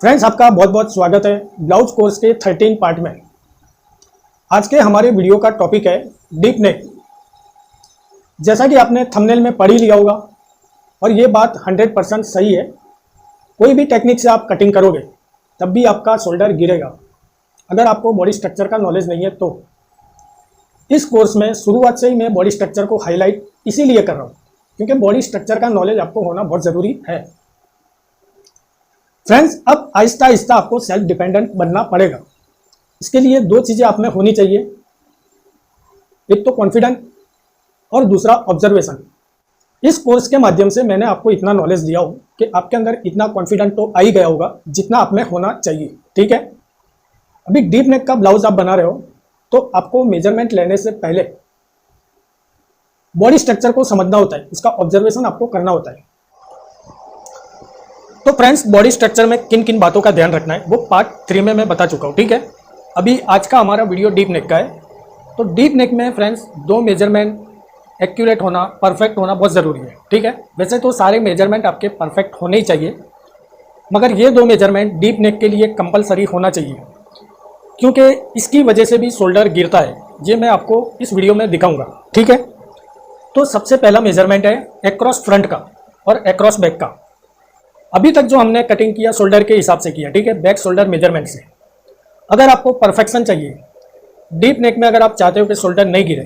Friends, आपका बहुत बहुत स्वागत है ब्लाउज कोर्स के 13 पार्ट में। आज के हमारे वीडियो का टॉपिक है डीप नेक। जैसा कि आपने थंबनेल में पढ़ ही लिया होगा और ये बात 100% सही है। कोई भी टेक्निक से आप कटिंग करोगे तब भी आपका शोल्डर गिरेगा अगर आपको बॉडी स्ट्रक्चर का नॉलेज नहीं है तो। इस कोर्स में शुरुआत से ही मैं बॉडी स्ट्रक्चर को हाईलाइट इसीलिए कर रहा हूँ क्योंकि बॉडी स्ट्रक्चर का नॉलेज आपको होना बहुत ज़रूरी है। फ्रेंड्स, अब आहिस्ता आहिस्ता आपको सेल्फ डिपेंडेंट बनना पड़ेगा। इसके लिए दो चीज़ें आप में होनी चाहिए, एक तो कॉन्फिडेंट और दूसरा ऑब्जर्वेशन। इस कोर्स के माध्यम से मैंने आपको इतना नॉलेज दिया हो कि आपके अंदर इतना कॉन्फिडेंट तो आ ही गया होगा जितना आप में होना चाहिए। ठीक है, अभी डीप नेक का ब्लाउज आप बना रहे हो तो आपको मेजरमेंट लेने से पहले बॉडी स्ट्रक्चर को समझना होता है, उसका ऑब्जर्वेशन आपको करना होता है। तो फ्रेंड्स, बॉडी स्ट्रक्चर में किन किन बातों का ध्यान रखना है वो पार्ट 3 में मैं बता चुका हूँ। ठीक है, अभी आज का हमारा वीडियो डीप नेक का है। तो डीप नेक में फ्रेंड्स दो मेजरमेंट एक्यूरेट होना, परफेक्ट होना बहुत ज़रूरी है। ठीक है, वैसे तो सारे मेजरमेंट आपके परफेक्ट होने ही चाहिए, मगर ये दो मेजरमेंट डीप नेक के लिए कंपलसरी होना चाहिए क्योंकि इसकी वजह से भी शोल्डर गिरता है। ये मैं आपको इस वीडियो में दिखाऊंगा। ठीक है, तो सबसे पहला मेजरमेंट है एक्रॉस फ्रंट का और एक्रॉस बैक का। अभी तक जो हमने कटिंग किया शोल्डर के हिसाब से किया, ठीक है, बैक शोल्डर मेजरमेंट से। अगर आपको परफेक्शन चाहिए डीप नेक में, अगर आप चाहते हो कि शोल्डर नहीं गिरे,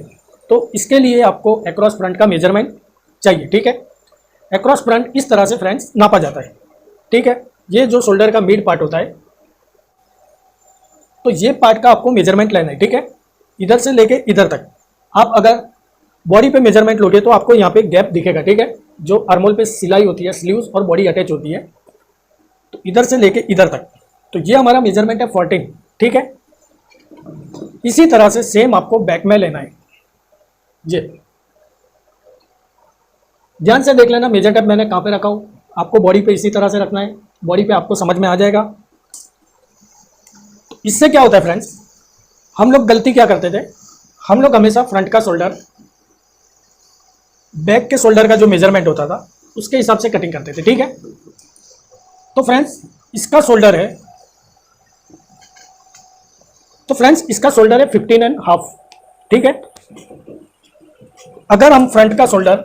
तो इसके लिए आपको एक्रॉस फ्रंट का मेजरमेंट चाहिए। ठीक है, एक्रॉस फ्रंट इस तरह से फ्रेंड्स नापा जाता है। ठीक है, ये जो शोल्डर का मिड पार्ट होता है, तो ये पार्ट का आपको मेजरमेंट लेना है। ठीक है, इधर से लेके इधर तक। आप अगर बॉडी पे मेजरमेंट लोगे तो आपको यहाँ पे गैप दिखेगा। ठीक है, जो आर्मोल पे सिलाई होती है, स्लीव्स और बॉडी अटैच होती है, तो इधर से लेके इधर तक, तो ये हमारा मेजरमेंट है 14। ठीक है, इसी तरह से सेम आपको बैक में लेना है। ये ध्यान से देख लेना मेजर टेप मैंने कहाँ पे रखा हूँ। आपको बॉडी पे इसी तरह से रखना है, बॉडी पे आपको समझ में आ जाएगा। तो इससे क्या होता है फ्रेंड्स, हम लोग गलती क्या करते थे, हम लोग हमेशा फ्रंट का शोल्डर बैक के शोल्डर का जो मेजरमेंट होता था उसके हिसाब से कटिंग करते थे। ठीक है, तो फ्रेंड्स इसका शोल्डर है, तो फ्रेंड्स इसका शोल्डर है 15.5। ठीक है, अगर हम फ्रंट का शोल्डर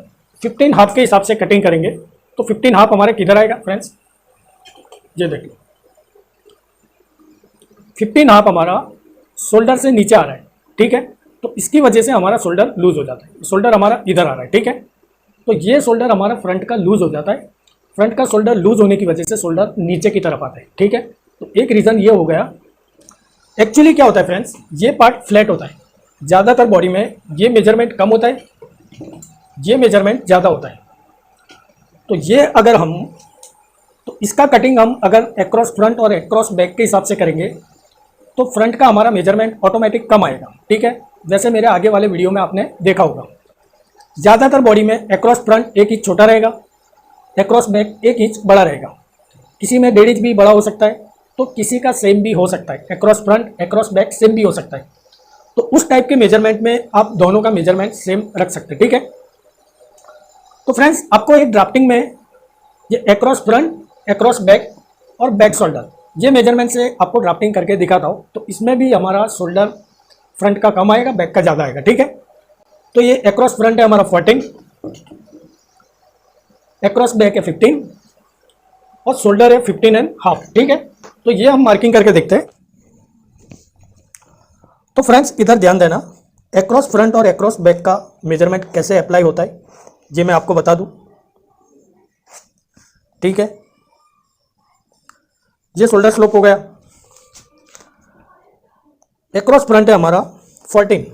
15.5 के हिसाब से कटिंग करेंगे तो 15.5 हमारे किधर आएगा फ्रेंड्स, ये देखिए 15.5 हमारा शोल्डर से नीचे आ रहा है। ठीक है, तो इसकी वजह से हमारा शोल्डर लूज हो जाता है। शोल्डर हमारा इधर आ रहा है। ठीक है, तो ये शोल्डर हमारा फ्रंट का लूज हो जाता है। फ्रंट का शोल्डर लूज होने की वजह से शोल्डर नीचे की तरफ आता है। ठीक है, तो एक रीज़न ये हो गया। एक्चुअली क्या होता है फ्रेंड्स, ये पार्ट फ्लैट होता है। ज़्यादातर बॉडी में ये मेजरमेंट कम होता है, ये मेजरमेंट ज़्यादा होता है। तो ये अगर हम, तो इसका कटिंग हम अगर एक्रॉस फ्रंट और एक्रॉस बैक के हिसाब से करेंगे तो फ्रंट का हमारा मेजरमेंट ऑटोमेटिक कम आएगा। ठीक है, जैसे मेरे आगे वाले वीडियो में आपने देखा होगा, ज़्यादातर बॉडी में एक्रॉस फ्रंट 1 इंच छोटा रहेगा, एक्रॉस बैक 1 इंच बड़ा रहेगा। किसी में 1.5 इंच भी बड़ा हो सकता है, तो किसी का सेम भी हो सकता है। Across front across back same भी हो सकता है। तो उस टाइप के मेजरमेंट में आप दोनों का मेजरमेंट सेम रख सकते हैं। ठीक है, तो फ्रेंड्स आपको एक ड्राफ्टिंग में ये एक्रॉस फ्रंट, एक्रॉस बैक और बैक शोल्डर, ये मेजरमेंट से आपको ड्राफ्टिंग करके दिखाता हूँ। तो इसमें भी हमारा शोल्डर फ्रंट का कम आएगा, बैक का ज़्यादा आएगा। ठीक है, तो ये एक्रॉस फ्रंट है हमारा 14, एक्रॉस बैक है 15 और शोल्डर है 15.5। ठीक है, तो ये हम मार्किंग करके देखते हैं। तो फ्रेंड्स इधर ध्यान देना, एक्रॉस फ्रंट और एक्रॉस बैक का मेजरमेंट कैसे अप्लाई होता है ये मैं आपको बता दूं। ठीक है, ये शोल्डर स्लोप हो गया, एक्रॉस फ्रंट है हमारा 14,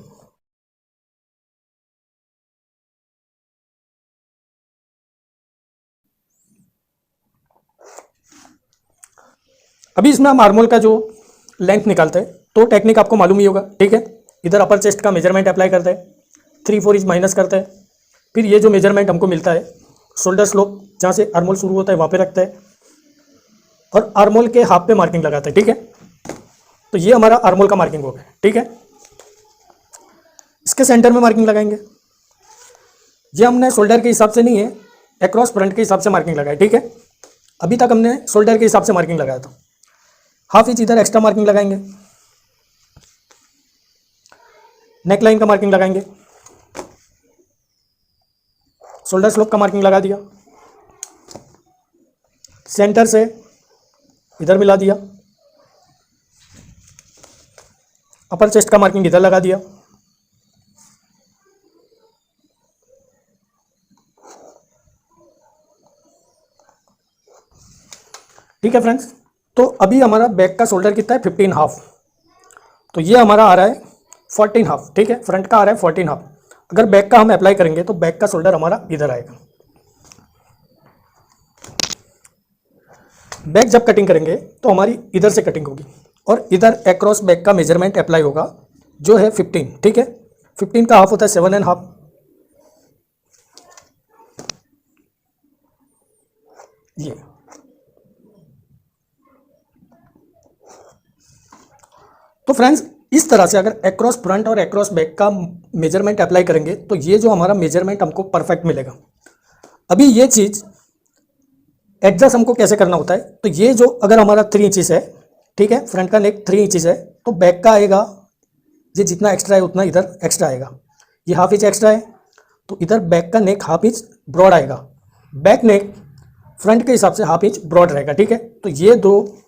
अभी इसमें हम आर्मोल का जो लेंथ निकालते हैं तो टेक्निक आपको मालूम ही होगा। ठीक है, इधर अपर चेस्ट का मेजरमेंट अप्लाई करते हैं, 3-4 इंच माइनस करते हैं, फिर ये जो मेजरमेंट हमको मिलता है शोल्डर स्लोप जहाँ से आर्मोल शुरू होता है वहाँ पे रखते हैं और आर्मोल के हाफ पे मार्किंग लगाते हैं। ठीक है, तो ये हमारा आर्मोल का मार्किंग हो गया। ठीक है, इसके सेंटर में मार्किंग लगाएंगे। ये हमने शोल्डर के हिसाब से नहीं है, एक्रॉस फ्रंट के हिसाब से मार्किंग लगाई। ठीक है, अभी तक हमने शोल्डर के हिसाब से मार्किंग लगाया था। हाफ इंच इधर एक्स्ट्रा मार्किंग लगाएंगे, नेक लाइन का मार्किंग लगाएंगे, शोल्डर स्लोप का मार्किंग लगा दिया, सेंटर से इधर मिला दिया, अपर चेस्ट का मार्किंग इधर लगा दिया। ठीक है फ्रेंड्स, तो अभी हमारा बैक का शोल्डर कितना है 15.5, तो ये हमारा आ रहा है 14.5। ठीक है, फ्रंट का आ रहा है 14.5। अगर बैक का हम अप्लाई करेंगे तो बैक का शोल्डर हमारा इधर आएगा। बैक जब कटिंग करेंगे तो हमारी इधर से कटिंग होगी और इधर अक्रॉस बैक का मेजरमेंट अप्लाई होगा जो है 15। ठीक है, 15 का हाफ होता है 7.5। ये तो फ्रेंड्स इस तरह से अगर अक्रॉस फ्रंट और अक्रॉस बैक का मेजरमेंट अप्लाई करेंगे तो ये जो हमारा मेजरमेंट हमको परफेक्ट मिलेगा। अभी ये चीज़ एडजस्ट हमको कैसे करना होता है, तो ये जो अगर हमारा 3 इंचेस है, ठीक है, फ्रंट का नेक 3 इंचेस है, तो बैक का आएगा ये जितना एक्स्ट्रा है उतना इधर एक्स्ट्रा आएगा। ये हाफ इंच एक्स्ट्रा है तो इधर बैक का नेक हाफ इंच ब्रॉड आएगा, बैक नेक फ्रंट के हिसाब से हाफ इंच ब्रॉड रहेगा। ठीक है, तो ये दो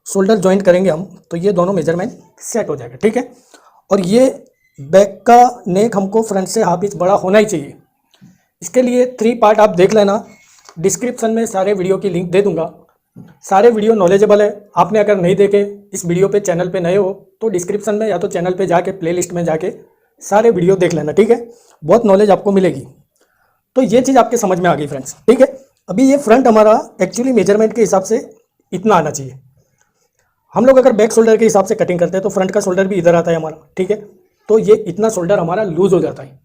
शोल्डर ज्वाइंट करेंगे हम तो ये दोनों मेजरमेंट सेट हो जाएगा। ठीक है, और ये बैक का नेक हमको फ्रंट से हाफ इंच बड़ा होना ही चाहिए। इसके लिए 3 पार्ट आप देख लेना, डिस्क्रिप्शन में सारे वीडियो की लिंक दे दूंगा। सारे वीडियो नॉलेजेबल है, आपने अगर नहीं देखे इस वीडियो पे चैनल पे नए हो तो डिस्क्रिप्शन में या तो चैनल पे जाके प्लेलिस्ट में जाके सारे वीडियो देख लेना। ठीक है, बहुत नॉलेज आपको मिलेगी। तो ये चीज़ आपके समझ में आ गई फ्रेंड्स। ठीक है, अभी ये फ्रंट हमारा एक्चुअली मेजरमेंट के हिसाब से इतना आना चाहिए। हम लोग अगर बैक शोल्डर के हिसाब से कटिंग करते हैं तो फ्रंट का शोल्डर भी इधर आता है हमारा। ठीक है, तो ये इतना शोल्डर हमारा लूज हो जाता है।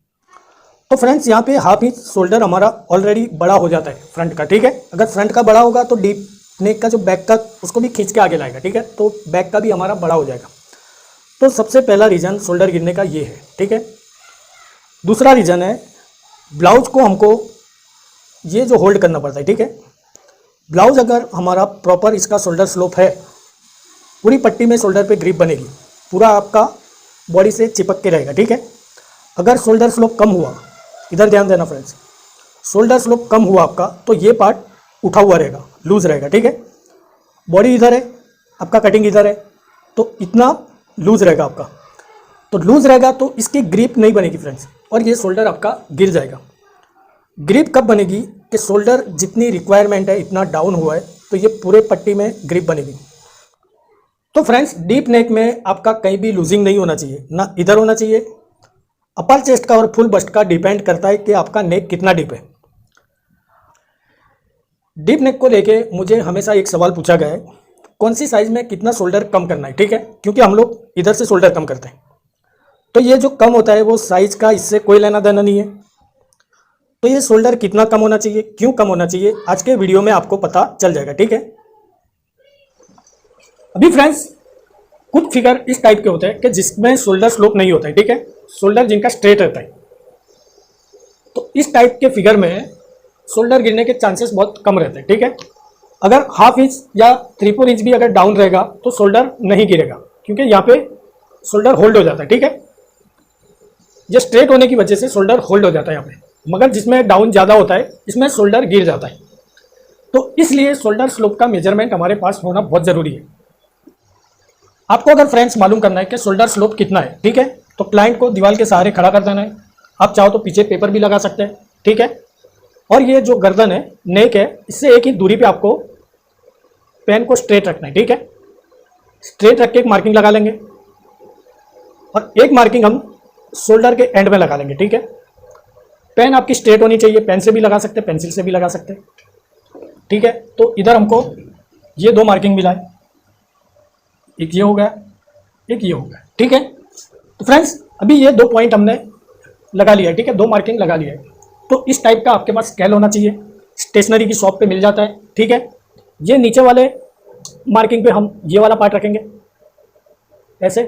तो फ्रेंड्स यहाँ पे हाफ इंच शोल्डर हमारा ऑलरेडी बड़ा हो जाता है फ्रंट का। ठीक है, अगर फ्रंट का बड़ा होगा तो डीप नेक का जो बैक का उसको भी खींच के आगे लाएगा। ठीक है, तो बैक का भी हमारा बड़ा हो जाएगा। तो सबसे पहला रीज़न शोल्डर गिरने का ये है। ठीक है, दूसरा रीज़न है ब्लाउज को हमको ये जो होल्ड करना पड़ता है। ठीक है, ब्लाउज अगर हमारा प्रॉपर इसका शोल्डर स्लोप है, पूरी पट्टी में शोल्डर पे ग्रिप बनेगी, पूरा आपका बॉडी से चिपक के रहेगा। ठीक है, अगर शोल्डर स्लोप कम हुआ, इधर ध्यान देना फ्रेंड्स, शोल्डर स्लोप कम हुआ आपका तो ये पार्ट उठा हुआ रहेगा, लूज रहेगा। ठीक है, बॉडी इधर है, आपका कटिंग इधर है, तो इतना लूज रहेगा आपका। तो लूज रहेगा तो इसकी ग्रिप नहीं बनेगी फ्रेंड्स, और ये शोल्डर आपका गिर जाएगा। ग्रिप कब बनेगी कि शोल्डर जितनी रिक्वायरमेंट है इतना डाउन हुआ है तो ये पूरे पट्टी में ग्रिप बनेगी। तो फ्रेंड्स डीप नेक में आपका कहीं भी लूजिंग नहीं होना चाहिए, ना इधर होना चाहिए। अपर चेस्ट का और फुल बस्ट का डिपेंड करता है कि आपका नेक कितना डीप है। डीप नेक को लेके मुझे हमेशा एक सवाल पूछा गया है, कौन सी साइज में कितना शोल्डर कम करना है। ठीक है, क्योंकि हम लोग इधर से शोल्डर कम करते हैं, तो ये जो कम होता है वो साइज का इससे कोई लेना देना नहीं है। तो ये शोल्डर कितना कम होना चाहिए, क्यों कम होना चाहिए, आज के वीडियो में आपको पता चल जाएगा। ठीक है, अभी फ्रेंड्स कुछ फिगर इस टाइप के होते हैं कि जिसमें शोल्डर स्लोप नहीं होता है। ठीक है, शोल्डर जिनका स्ट्रेट रहता है, तो इस टाइप के फिगर में शोल्डर गिरने के चांसेस बहुत कम रहते हैं। ठीक है, अगर हाफ इंच या 3/4 इंच भी अगर डाउन रहेगा तो शोल्डर नहीं गिरेगा, क्योंकि यहाँ पे शोल्डर होल्ड हो जाता है। ठीक है, ये स्ट्रेट होने की वजह से शोल्डर होल्ड हो जाता है यहाँ पे, मगर जिसमें डाउन ज़्यादा होता है इसमें शोल्डर गिर जाता है। तो इसलिए शोल्डर स्लोप का मेजरमेंट हमारे पास होना बहुत ज़रूरी है। आपको अगर फ्रेंड्स मालूम करना है कि शोल्डर स्लोप कितना है, ठीक है, तो क्लाइंट को दीवार के सहारे खड़ा कर देना है। आप चाहो तो पीछे पेपर भी लगा सकते हैं। ठीक है, और ये जो गर्दन है, नेक है, इससे एक ही दूरी पे आपको पेन को स्ट्रेट रखना है। ठीक है, स्ट्रेट रख के एक मार्किंग लगा लेंगे और एक मार्किंग हम शोल्डर के एंड में लगा लेंगे। ठीक है, पेन आपकी स्ट्रेट होनी चाहिए, पेन से भी लगा सकते हैं, पेंसिल से भी लगा सकते हैं। ठीक है, तो इधर हमको ये 2 मार्किंग मिला है, एक ये हो गया, एक ये हो गया। ठीक है, तो फ्रेंड्स अभी ये 2 पॉइंट हमने लगा लिया है। ठीक है, 2 मार्किंग लगा लिया है। तो इस टाइप का आपके पास स्केल होना चाहिए, स्टेशनरी की शॉप पे मिल जाता है। ठीक है, ये नीचे वाले मार्किंग पे हम ये वाला पार्ट रखेंगे ऐसे,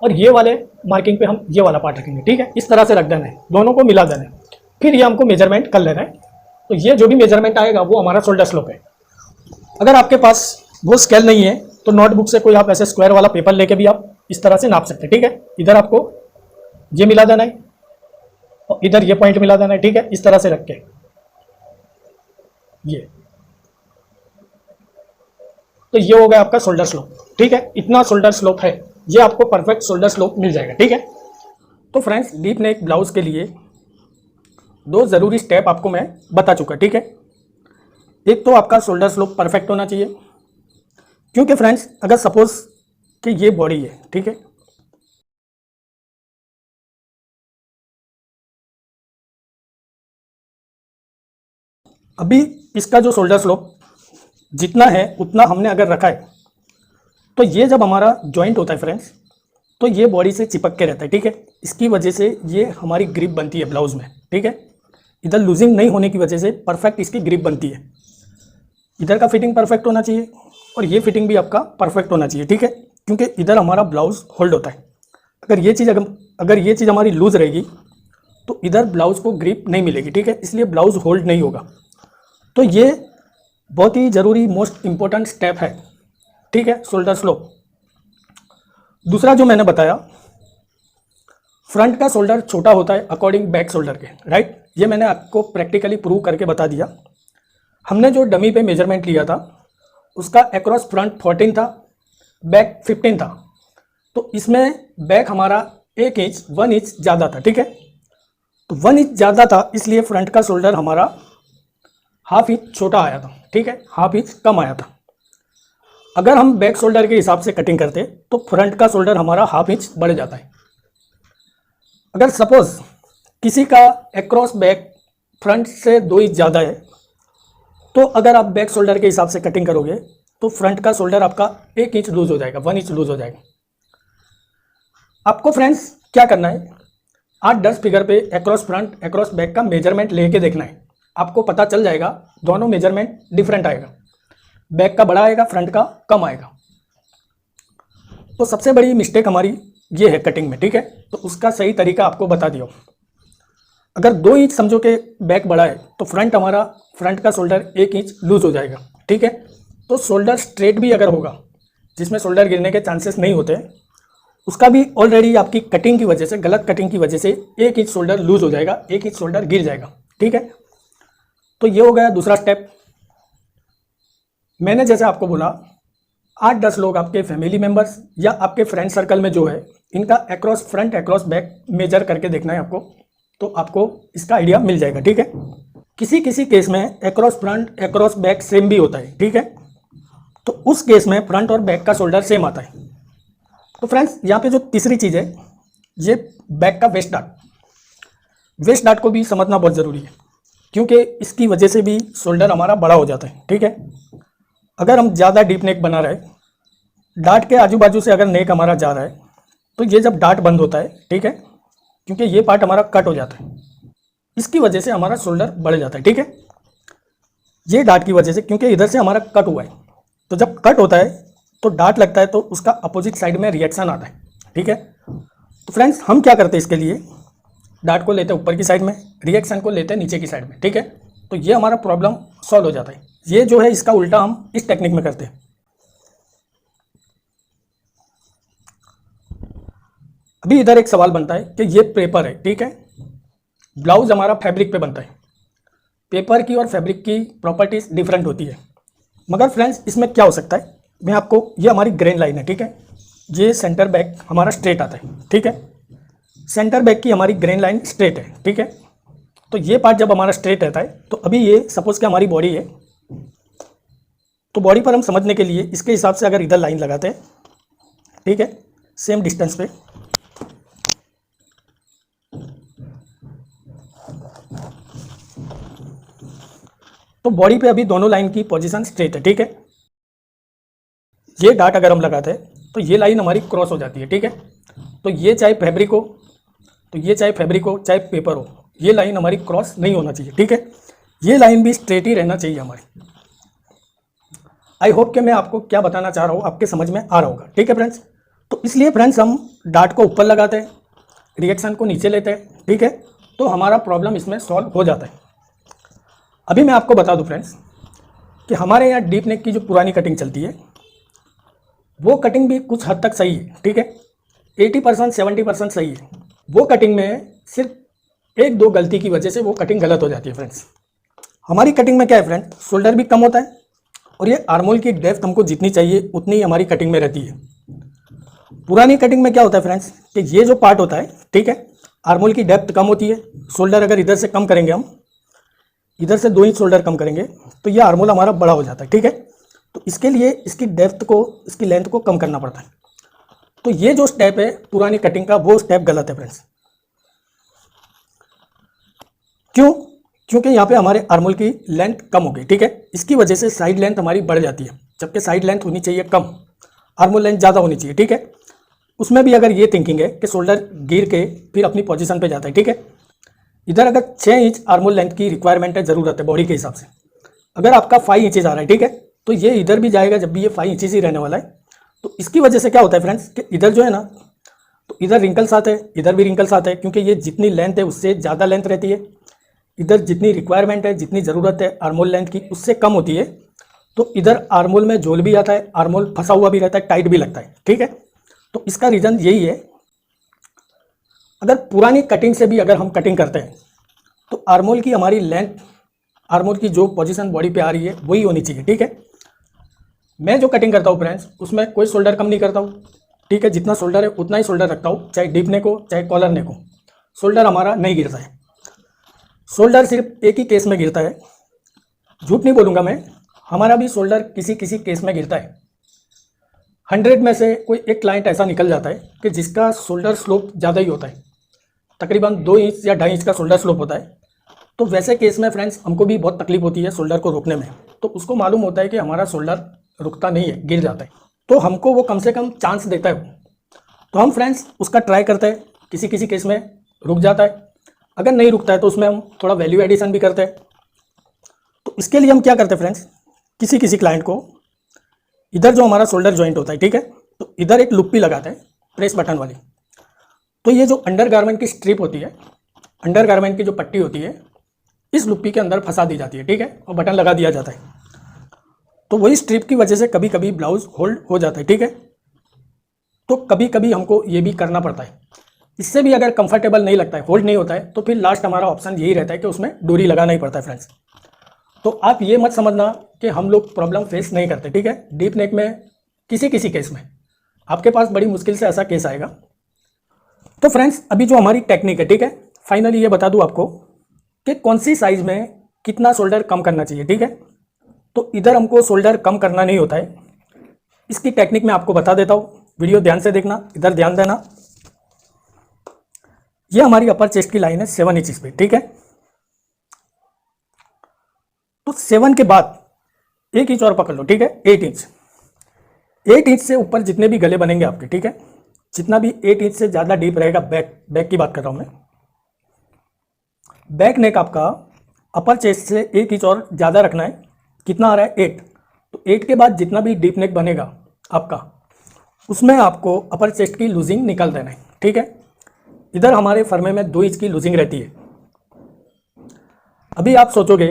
और ये वाले मार्किंग पे हम ये वाला पार्ट रखेंगे। ठीक है, इस तरह से रख देना है, दोनों को मिला देना है, फिर ये हमको मेजरमेंट कर लेना है। तो ये जो भी मेजरमेंट आएगा वो हमारा शोल्डर स्लोप है। अगर आपके पास वो स्केल नहीं है तो नोटबुक से कोई आप ऐसे स्क्वायर वाला पेपर लेके भी आप इस तरह से नाप सकते हैं, ठीक है। इधर आपको ये मिला देना है और इधर ये पॉइंट मिला देना है, ठीक है, इस तरह से रख के ये। तो ये हो गया आपका शोल्डर स्लोप, ठीक है। इतना शोल्डर स्लोप है, ये आपको परफेक्ट शोल्डर स्लोप मिल जाएगा, ठीक है। तो फ्रेंड्स, डीप नेक ब्लाउज के लिए 2 ज़रूरी स्टेप आपको मैं बता चुका, ठीक है। एक तो आपका शोल्डर स्लोप परफेक्ट होना चाहिए, क्योंकि फ्रेंड्स अगर सपोज कि ये बॉडी है, ठीक है, अभी इसका जो शोल्डर स्लोप जितना है उतना हमने अगर रखा है, तो ये जब हमारा जॉइंट होता है फ्रेंड्स, तो ये बॉडी से चिपक के रहता है, ठीक है। इसकी वजह से ये हमारी ग्रिप बनती है ब्लाउज में, ठीक है। इधर लूजिंग नहीं होने की वजह से परफेक्ट इसकी ग्रिप बनती है। इधर का फिटिंग परफेक्ट होना चाहिए और ये फिटिंग भी आपका परफेक्ट होना चाहिए, ठीक है, क्योंकि इधर हमारा ब्लाउज होल्ड होता है। अगर ये चीज़ हमारी लूज रहेगी तो इधर ब्लाउज को ग्रिप नहीं मिलेगी, ठीक है, इसलिए ब्लाउज होल्ड नहीं होगा। तो ये बहुत ही ज़रूरी मोस्ट इम्पोर्टेंट स्टेप है, ठीक है, शोल्डर स्लोप। दूसरा जो मैंने बताया, फ्रंट का शोल्डर छोटा होता है अकॉर्डिंग बैक शोल्डर के, राइट। ये मैंने आपको प्रैक्टिकली प्रूव करके बता दिया। हमने जो डमी पे मेजरमेंट लिया था उसका अक्रॉस फ्रंट 14 था, बैक 15 था। तो इसमें बैक हमारा 1 इंच 1 इंच ज़्यादा था, ठीक है। तो 1 इंच ज़्यादा था, इसलिए फ्रंट का शोल्डर हमारा ½ इंच छोटा आया था, ठीक है, ½ इंच कम आया था। अगर हम बैक शोल्डर के हिसाब से कटिंग करते तो फ्रंट का शोल्डर हमारा ½ इंच बढ़ जाता है। अगर सपोज किसी का अक्रॉस बैक फ्रंट से 2 इंच ज़्यादा है, तो अगर आप बैक शोल्डर के हिसाब से कटिंग करोगे तो फ्रंट का शोल्डर आपका 1 इंच लूज हो जाएगा, 1 इंच लूज हो जाएगा। आपको फ्रेंड्स क्या करना है, 8-10 फिगर पे अक्रॉस फ्रंट अक्रॉस बैक का मेजरमेंट लेके देखना है। आपको पता चल जाएगा दोनों मेजरमेंट डिफरेंट आएगा, बैक का बड़ा आएगा, फ्रंट का कम आएगा। तो सबसे बड़ी मिस्टेक हमारी ये है कटिंग में, ठीक है। तो उसका सही तरीका आपको बता दिया। अगर 2 इंच समझो कि बैक बड़ा है तो फ्रंट का शोल्डर 1 इंच लूज हो जाएगा, ठीक है। तो शोल्डर स्ट्रेट भी अगर होगा, जिसमें शोल्डर गिरने के चांसेस नहीं होते, उसका भी ऑलरेडी आपकी कटिंग की वजह से, गलत कटिंग की वजह से 1 इंच शोल्डर लूज हो जाएगा, 1 इंच शोल्डर गिर जाएगा, ठीक है। तो ये हो गया दूसरा स्टेप। मैंने जैसे आपको बोला, 8-10 लोग आपके फैमिली मेम्बर्स या आपके फ्रेंड सर्कल में जो है, इनका across front across back measure करके देखना है आपको, तो आपको इसका आइडिया मिल जाएगा, ठीक है। किसी किसी केस में across front across back same भी होता है, ठीक है। तो उस केस में फ्रंट और बैक का शोल्डर सेम आता है। तो फ्रेंड्स, यहाँ पे जो तीसरी चीज़ है, ये बैक का वेस्ट डार्ट को भी समझना बहुत ज़रूरी है, क्योंकि इसकी वजह से भी शोल्डर हमारा बड़ा हो जाता है, ठीक है। अगर हम ज़्यादा डीप नेक बना रहे, डार्ट के आजू बाजू से अगर नेक हमारा जा रहा है, तो ये जब डार्ट बंद होता है, ठीक है, क्योंकि ये पार्ट हमारा कट हो जाता है, इसकी वजह से हमारा शोल्डर बढ़ जाता है, ठीक है। ये डार्ट की वजह से, क्योंकि इधर से हमारा कट हुआ है, तो जब कट होता है तो डार्ट लगता है, तो उसका अपोजिट साइड में रिएक्शन आता है, ठीक है। तो फ्रेंड्स, हम क्या करते हैं इसके लिए, डार्ट को लेते हैं ऊपर की साइड में, रिएक्शन को लेते हैं नीचे की साइड में, ठीक है। तो ये हमारा प्रॉब्लम सॉल्व हो जाता है। ये जो है इसका उल्टा हम इस टेक्निक में करते हैं। अभी इधर एक सवाल बनता है कि ये पेपर है, ठीक है, ब्लाउज हमारा फैब्रिक पे बनता है। पेपर की और फैब्रिक की प्रॉपर्टीज डिफरेंट होती है, मगर फ्रेंड्स इसमें क्या हो सकता है, मैं आपको, ये हमारी ग्रेन लाइन है, ठीक है, ये सेंटर बैक हमारा स्ट्रेट आता है, ठीक है, सेंटर बैक की हमारी ग्रेन लाइन स्ट्रेट है, ठीक है। तो ये पार्ट जब हमारा स्ट्रेट रहता है, तो अभी ये सपोज कि हमारी बॉडी है, तो बॉडी पर हम समझने के लिए इसके हिसाब से अगर इधर लाइन लगाते हैं, ठीक है, सेम डिस्टेंस पे, तो बॉडी पे अभी दोनों लाइन की पोजीशन स्ट्रेट है, ठीक है। ये डार्ट अगर हम लगाते हैं तो ये लाइन हमारी क्रॉस हो जाती है, ठीक है। तो ये चाहे फैब्रिक हो, चाहे पेपर हो, ये लाइन हमारी क्रॉस नहीं होना चाहिए, ठीक है। ये लाइन भी स्ट्रेट ही रहना चाहिए हमारी। आई होप कि मैं आपको क्या बताना चाह रहा हूँ आपके समझ में आ रहा होगा, ठीक है फ्रेंड्स। तो इसलिए फ्रेंड्स हम डार्ट को ऊपर लगाते हैं, रिएक्शन को नीचे लेते हैं, ठीक है, तो हमारा प्रॉब्लम इसमें सॉल्व हो जाता है। अभी मैं आपको बता दूं फ्रेंड्स कि हमारे यहाँ डीप नेक की जो पुरानी कटिंग चलती है, वो कटिंग भी कुछ हद तक सही है, ठीक है, 80% 70% सही है। वो कटिंग में सिर्फ एक दो गलती की वजह से वो कटिंग गलत हो जाती है फ्रेंड्स। हमारी कटिंग में क्या है फ्रेंड, शोल्डर भी कम होता है और ये आर्मोल की डेप्थ हमको जितनी चाहिए उतनी ही हमारी कटिंग में रहती है। पुरानी कटिंग में क्या होता है फ्रेंड्स कि ये जो पार्ट होता है, ठीक है, आर्मोल की डेप्थ कम होती है। शोल्डर अगर इधर से कम करेंगे, हम इधर से 2 इंच शोल्डर कम करेंगे तो ये आर्मोल हमारा बड़ा हो जाता है, ठीक है। तो इसके लिए इसकी डेप्थ को, इसकी लेंथ को कम करना पड़ता है। तो ये जो स्टेप है पुरानी कटिंग का, वो स्टेप गलत है फ्रेंड्स। क्यों? क्योंकि यहाँ पे हमारे आर्मोल की लेंथ कम हो गई, ठीक है। इसकी वजह से साइड लेंथ हमारी बढ़ जाती है, जबकि साइड लेंथ होनी चाहिए कम, आर्मोल लेंथ ज़्यादा होनी चाहिए, ठीक है। उसमें भी अगर ये थिंकिंग है कि शोल्डर गिर के फिर अपनी पोजीशन पे जाता है, ठीक है। इधर अगर 6 इंच आर्मोल लेंथ की रिक्वायरमेंट है, ज़रूरत है बॉडी के हिसाब से, अगर आपका 5 इंचेज आ रहा है, ठीक है, तो ये इधर भी जाएगा जब भी ये 5 इंचेज ही रहने वाला है। तो इसकी वजह से क्या होता है फ्रेंड्स कि इधर जो है ना, तो इधर रिंकल्स आते हैं, इधर भी रिंकल्स आते हैं, क्योंकि ये जितनी लेंथ है उससे ज़्यादा लेंथ रहती है। इधर जितनी रिक्वायरमेंट है, जितनी ज़रूरत है आर्मोल लेंथ की, उससे कम होती है। तो इधर आर्मोल में झोल भी आता है, आर्मोल फंसा हुआ भी रहता है, टाइट भी लगता है, ठीक है। तो इसका रीज़न यही है। अगर पुरानी कटिंग से भी अगर हम कटिंग करते हैं तो आर्मोल की हमारी लेंथ, आर्मोल की जो पोजीशन बॉडी पे आ रही है वही होनी चाहिए, ठीक है। मैं जो कटिंग करता हूँ फ्रेंड्स उसमें कोई शोल्डर कम नहीं करता हूँ, ठीक है। जितना शोल्डर है उतना ही शोल्डर रखता हूँ, चाहे डीप नेक हो चाहे कॉलर नेक हो, शोल्डर हमारा नहीं गिरता है। शोल्डर सिर्फ एक ही केस में गिरता है, झूठ नहीं बोलूँगा मैं, हमारा भी शोल्डर किसी किसी केस में गिरता है। 100 में से कोई एक क्लाइंट ऐसा निकल जाता है कि जिसका शोल्डर स्लोप ज़्यादा ही होता है, तकरीबन 2 इंच या 2.5 इंच का शोल्डर स्लोप होता है। तो वैसे केस में फ्रेंड्स हमको भी बहुत तकलीफ होती है शोल्डर को रोकने में। तो उसको मालूम होता है कि हमारा शोल्डर रुकता नहीं है, गिर जाता है, तो हमको वो कम से कम चांस देता है। तो हम फ्रेंड्स उसका ट्राई करते हैं, किसी किसी केस में रुक जाता है, अगर नहीं रुकता है तो उसमें हम थोड़ा वैल्यू एडिशन भी करते हैं। तो इसके लिए हम क्या करते हैं फ्रेंड्स, किसी किसी क्लाइंट को इधर जो हमारा शोल्डर जॉइंट होता है, ठीक है, तो इधर एक लुप्पी लगाते हैं प्रेस बटन वाली। तो ये जो अंडर गारमेंट की स्ट्रिप होती है, अंडर गारमेंट की जो पट्टी होती है, इस लुप्पी के अंदर फंसा दी जाती है, ठीक है, और बटन लगा दिया जाता है। तो वही स्ट्रिप की वजह से कभी कभी ब्लाउज होल्ड हो जाता है, ठीक है। तो कभी कभी हमको ये भी करना पड़ता है। इससे भी अगर कंफर्टेबल नहीं लगता है, होल्ड नहीं होता है, तो फिर लास्ट हमारा ऑप्शन यही रहता है कि उसमें डोरी लगाना ही पड़ता है फ्रेंड्स। तो आप ये मत समझना कि हम लोग प्रॉब्लम फेस नहीं करते, ठीक है। डीप नेक में किसी किसी केस में आपके पास बड़ी मुश्किल से ऐसा केस आएगा। तो फ्रेंड्स अभी जो हमारी टेक्निक है, ठीक है, फाइनली ये बता दूं आपको कि कौन सी साइज़ में कितना शोल्डर कम करना चाहिए, ठीक है। तो इधर हमको शोल्डर कम करना नहीं होता है, इसकी टेक्निक मैं आपको बता देता हूँ, वीडियो ध्यान से देखना, इधर ध्यान देना। ये हमारी अपर चेस्ट की लाइन है 7 इंच पे, ठीक है। तो 7 के बाद 1 इंच और पकड़ लो, ठीक है, 8 इंच। 8 इंच से ऊपर जितने भी गले बनेंगे आपके, ठीक है, जितना भी 8 इंच से ज़्यादा डीप रहेगा, बैक की बात कर रहा हूँ मैं, बैक नेक आपका अपर चेस्ट से 1 इंच और ज़्यादा रखना है। कितना आ रहा है? 8। तो 8 के बाद जितना भी डीप नेक बनेगा आपका, उसमें आपको अपर चेस्ट की लूजिंग निकाल देना है, ठीक है। इधर हमारे फर्मे में 2 इंच की लूजिंग रहती है। अभी आप सोचोगे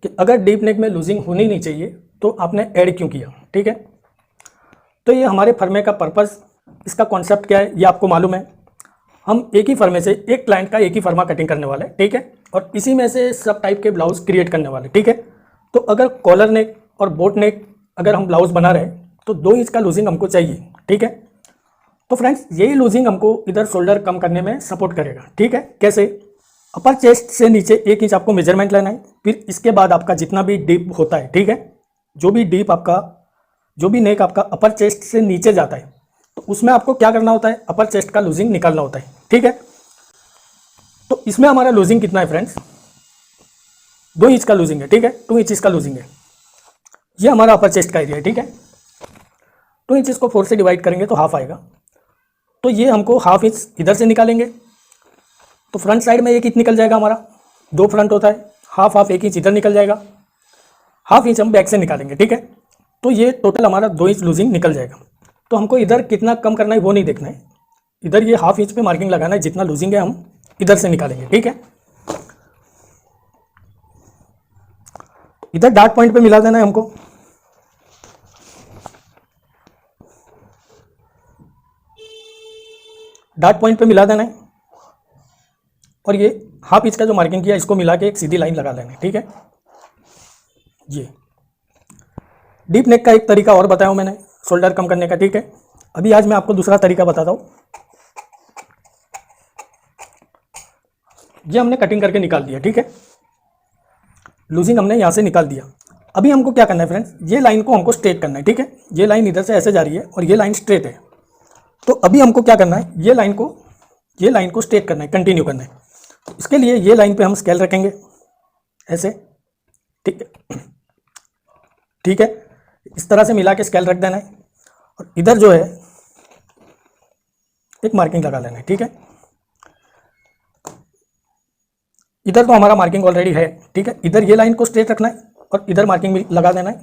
कि अगर डीप नेक में लूजिंग होनी नहीं चाहिए तो आपने ऐड क्यों किया, ठीक है। तो ये हमारे फर्मे का पर्पज़, इसका कॉन्सेप्ट क्या है ये आपको मालूम है। हम एक ही फर्मे से, एक क्लाइंट का एक ही फर्मा कटिंग करने वाले हैं, ठीक है, और इसी में से सब टाइप के ब्लाउज क्रिएट करने वाले, ठीक है। तो अगर कॉलर नेक और बोट नेक अगर हम ब्लाउज बना रहे हैं तो 2 इंच का लूजिंग हमको चाहिए, ठीक है। तो फ्रेंड्स यही लूजिंग हमको इधर शोल्डर कम करने में सपोर्ट करेगा, ठीक है। कैसे? अपर चेस्ट से नीचे 1 इंच आपको मेजरमेंट लेना है, फिर इसके बाद आपका जितना भी डीप होता है, ठीक है, जो भी डीप आपका, जो भी नेक आपका अपर चेस्ट से नीचे जाता है, तो उसमें आपको क्या करना होता है, अपर चेस्ट का लूजिंग निकालना होता है, ठीक है। तो इसमें हमारा लूजिंग कितना है फ्रेंड्स? 2 इंच का लूजिंग है, ठीक है, 2 इंच का लूजिंग है। ये हमारा अपर चेस्ट का एरिया है, ठीक है। 2 इंच को 4 से डिवाइड करेंगे तो हाफ आएगा। तो ये हमको हाफ इंच इधर से निकालेंगे, तो फ्रंट साइड में 1 इंच निकल जाएगा हमारा, 2 फ्रंट होता है, हाफ 1 इंच इधर निकल जाएगा, हाफ इंच हम बैक से निकालेंगे, ठीक है। तो ये टोटल हमारा 2 इंच लूजिंग निकल जाएगा। तो हमको इधर कितना कम करना है वो नहीं देखना है, इधर ये हाफ इंच पे मार्किंग लगाना है, जितना लूजिंग है हम इधर से निकालेंगे, ठीक है। इधर डार्ट पॉइंट पे मिला देना है हमको। डॉट पॉइंट पे मिला देना है और ये हाफ इंच का जो मार्किंग किया इसको मिला के एक सीधी लाइन लगा लेना है, ठीक है। ये डीप नेक का एक तरीका और बताया हूँ मैंने शोल्डर कम करने का, ठीक है। अभी आज मैं आपको दूसरा तरीका बताता हूँ। ये हमने कटिंग करके निकाल दिया, ठीक है। लूजिंग हमने यहाँ से निकाल दिया। अभी हमको क्या करना है फ्रेंड्स, ये लाइन को हमको स्ट्रेट करना है, ठीक है। ये लाइन इधर से ऐसे जा रही है और ये लाइन स्ट्रेट है। तो अभी हमको क्या करना है, ये लाइन को स्ट्रेट करना है, कंटिन्यू करना है। तो इसके लिए ये लाइन पे हम स्केल रखेंगे ऐसे, ठीक है, ठीक है। इस तरह से मिला के स्केल रख देना है और इधर जो है एक मार्किंग लगा लेना है, ठीक है। इधर तो हमारा मार्किंग ऑलरेडी है, ठीक है। इधर ये लाइन को स्ट्रेट रखना है और इधर मार्किंग भी लगा देना है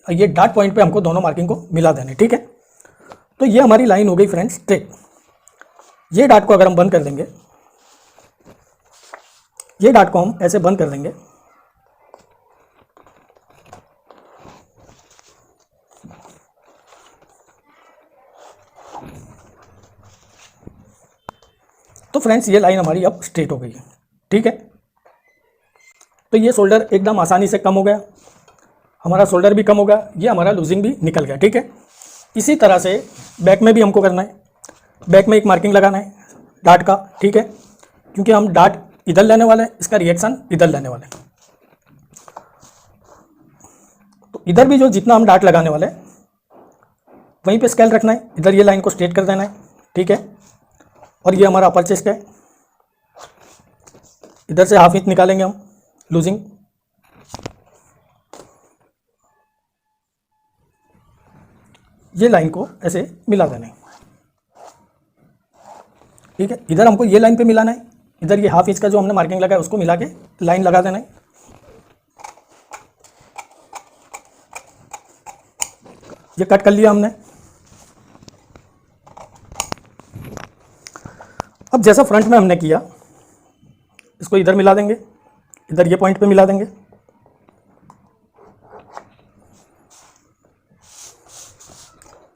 और ये डॉट पॉइंट पे हमको दोनों मार्किंग को मिला देना है, ठीक है। तो ये हमारी लाइन हो गई फ्रेंड्स स्ट्रेट। ये डॉट को अगर हम बंद कर देंगे, ये डॉट को हम ऐसे बंद कर देंगे, तो फ्रेंड्स ये लाइन हमारी अब स्ट्रेट हो गई है, ठीक है। तो ये शोल्डर एकदम आसानी से कम हो गया, हमारा शोल्डर भी कम हो गया, ये हमारा लूजिंग भी निकल गया, ठीक है। इसी तरह से बैक में भी हमको करना है। बैक में एक मार्किंग लगाना है डाट का, ठीक है, क्योंकि हम डाट इधर लेने वाले हैं, इसका रिएक्शन इधर लेने वाले हैं। तो इधर भी जो जितना हम डाट लगाने वाले हैं वहीं पे स्केल रखना है, इधर ये लाइन को स्ट्रेट कर देना है, ठीक है। और ये हमारा अपर चेस्ट है, इधर से हाफ इंच निकालेंगे हम लूजिंग, ये लाइन को ऐसे मिला देना है, ठीक है। इधर हमको ये लाइन पे मिलाना है, इधर ये हाफ इंच का जो हमने मार्किंग लगाया उसको मिला के लाइन लगा देना है। ये कट कर लिया हमने। अब जैसा फ्रंट में हमने किया, इसको इधर मिला देंगे, इधर ये पॉइंट पे मिला देंगे,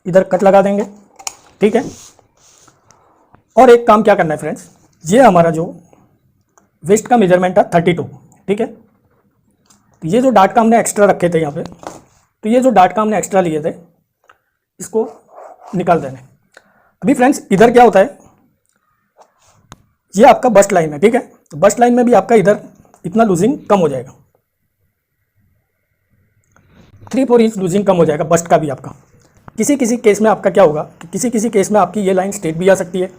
इधर कट लगा देंगे, ठीक है। और एक काम क्या करना है फ्रेंड्स, ये हमारा जो वेस्ट का मेजरमेंट था 32, ठीक है। तो ये जो डाट का हमने एक्स्ट्रा रखे थे यहाँ पे, तो ये जो डाट का हमने एक्स्ट्रा लिए थे इसको निकाल देने। अभी फ्रेंड्स इधर क्या होता है, ये आपका बस्ट लाइन है, ठीक है। तो बस्ट लाइन में भी आपका इधर इतना लूजिंग कम हो जाएगा, 3-4 इंच लूजिंग कम हो जाएगा बस्ट का भी आपका। किसी किसी केस में आपका क्या होगा कि किसी किसी केस में आपकी ये लाइन स्ट्रेट भी आ सकती है,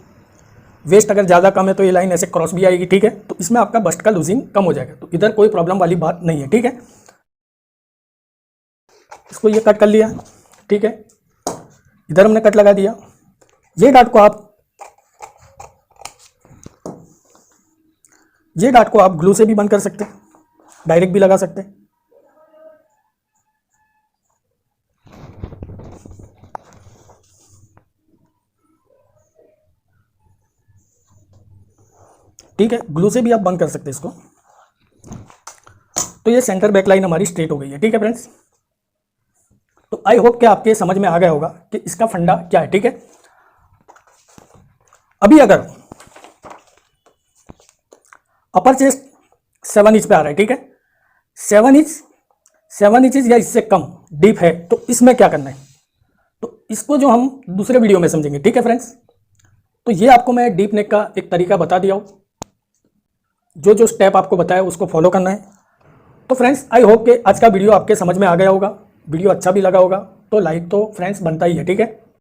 वेस्ट अगर ज़्यादा कम है तो ये लाइन ऐसे क्रॉस भी आएगी, ठीक है। तो इसमें आपका बस्ट का लूजिंग कम हो जाएगा, तो इधर कोई प्रॉब्लम वाली बात नहीं है, ठीक है। इसको ये कट कर लिया, ठीक है, इधर हमने कट लगा दिया। ये डाट को आप ग्लू से भी बंद कर सकते हैं, डायरेक्ट भी लगा सकते हैं। ठीक है, ग्लू से भी आप बंद कर सकते हैं इसको। तो ये सेंटर बैक लाइन हमारी स्ट्रेट हो गई है, ठीक है फ्रेंड्स। तो आई होप कि आपके समझ में आ गया होगा कि इसका फंडा क्या है, ठीक है। अभी अगर अपर चेस्ट 7 इंच पे आ रहा है, ठीक है, 7 इंच या इससे कम डीप है, तो इसमें क्या करना है, तो इसको जो हम दूसरे वीडियो में समझेंगे, ठीक है फ्रेंड्स। तो ये आपको मैं डीप नेक का एक तरीका बता दिया हूँ, जो जो स्टेप आपको बताया उसको फॉलो करना है। तो फ्रेंड्स आई होप कि आज का वीडियो आपके समझ में आ गया होगा, वीडियो अच्छा भी लगा होगा, तो लाइक तो फ्रेंड्स बनता ही है, ठीक है।